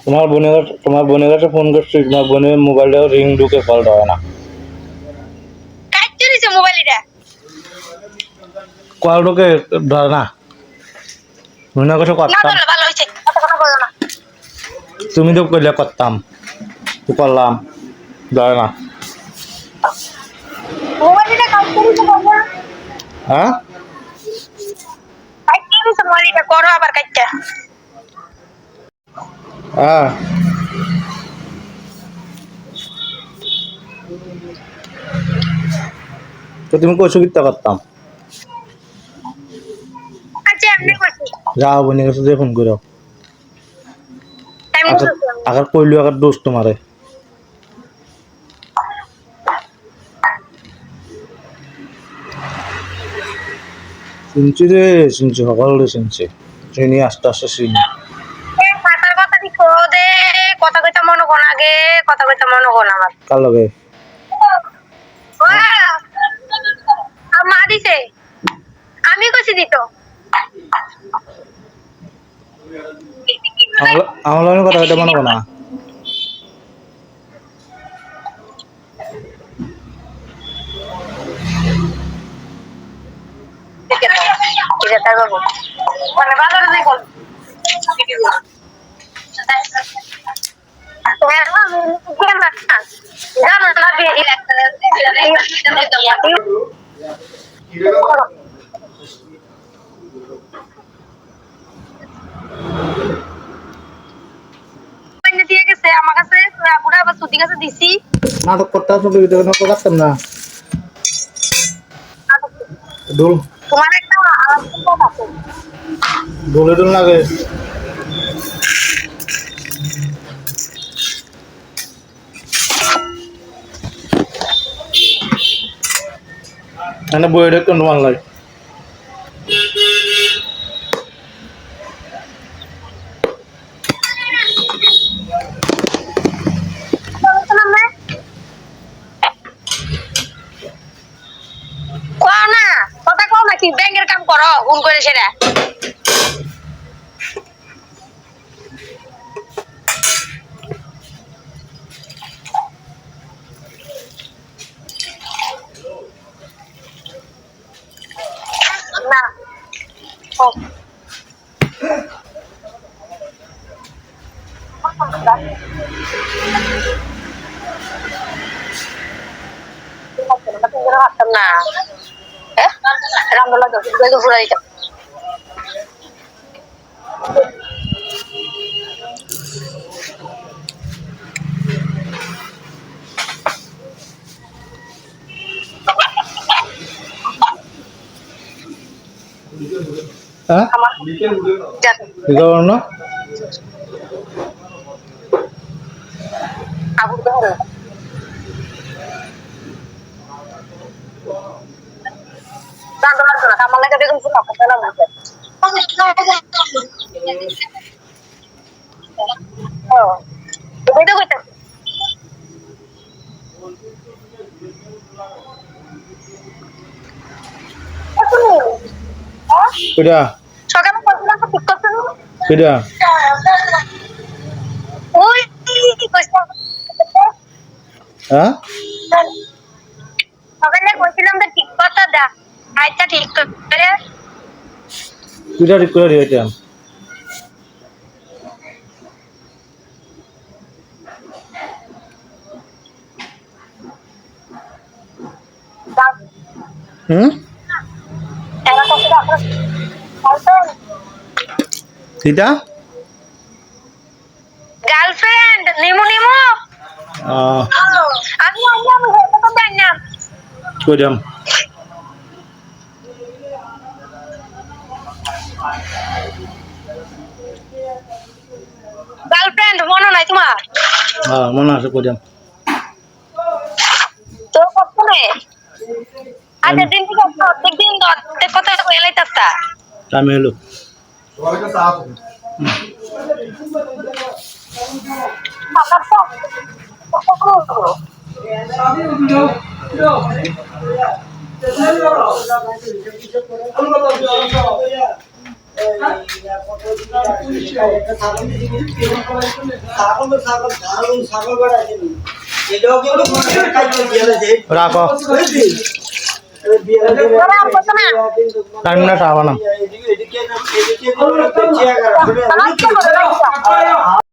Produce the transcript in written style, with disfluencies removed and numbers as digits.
তোমার বোনের কাছে ফোন করছি, তোমার বোনের মোবাইলটা রিং ঢুকে কলটা হয় না। কাটতে দিছে মোবাইলটা। কল ঢুকে ধরে না। মনে কিছু না করতাম, ধরলে ভালো হয়েছে, কথা বলো না। তুমি তো কইলে করতাম, তো করলাম, ধরে না। মোবাইলটা কাটতে দিছে বাবা। হ্যাঁ কাটতে দিছে মোবাইলটা, করো আবার কাটতে। হ্যাঁ তো তুমি কইছো কিতা করতাম। আচ্ছা এমনি করছি। যাও বোনের কাছে যে ফোন করো। এমনি আগে করছি। আগে কইলো আগে দোষ তোমারে। শুনছি রে, শুনছি, সকলে শুনছি, চিনি আস্তে আস্তে চিনি। মাথার কথা দি কো দে, কথা কইতে মনে কোন আগে, কথা কইতে মনে কোন আমার। কার লগে? মা দিছে, আমি কইছি দিত। আমার লগে কথা কইতে মনে কোনা। ঠিক আছে বাবু, মানে বাজারে যাই বল। দিয়ে গেছে আমার কাছে, বুড়া আবার সুদি কাছে দিছি। নাটক করতে আসো, নাটক করতাম না। ডোল তোমার একটা আছে। ডোলে ডোল লাগে। মানে বইটা একটু নোমান লাগে। কও না, কথা কও না, কি ব্যাংকের কাম করো ফোন করে সেটা। না না, রামদোলা ঘুরে দিতাম। হ্যাঁ কি কারণ না? আবুর ঘরে রামদোলা না, আমার লাগে বেগুন ফুল কথা না বলতে। ও তুমি তো কইতা কেডা সকালে বলছিলাম তো ঠিক করতে না। কেডা ওই কইছা হ্যাঁ সকালে কইছিলাম তো ঠিক করতে দা। আচ্ছা ঠিক করে কেডা ঠিক করে দিয়েছিলাম। দাও। হুম এরা কত টাকা হয়তো কিটা গার্লফ্রেন্ড নিমু নিমু আমি হেতে তো জানি না। কইলাম গার্লফ্রেন্ড মনে নাই তোমার? মনে আছে কইলাম। তো কত নে আচ্ছা দিন থেকে প্রত্যেক দিন অর্ধেক কথা কইলাই তাস্তা টাইম হলো। রাখো তোরা আর কত না টাইম না টাওয়া না তারা কি করে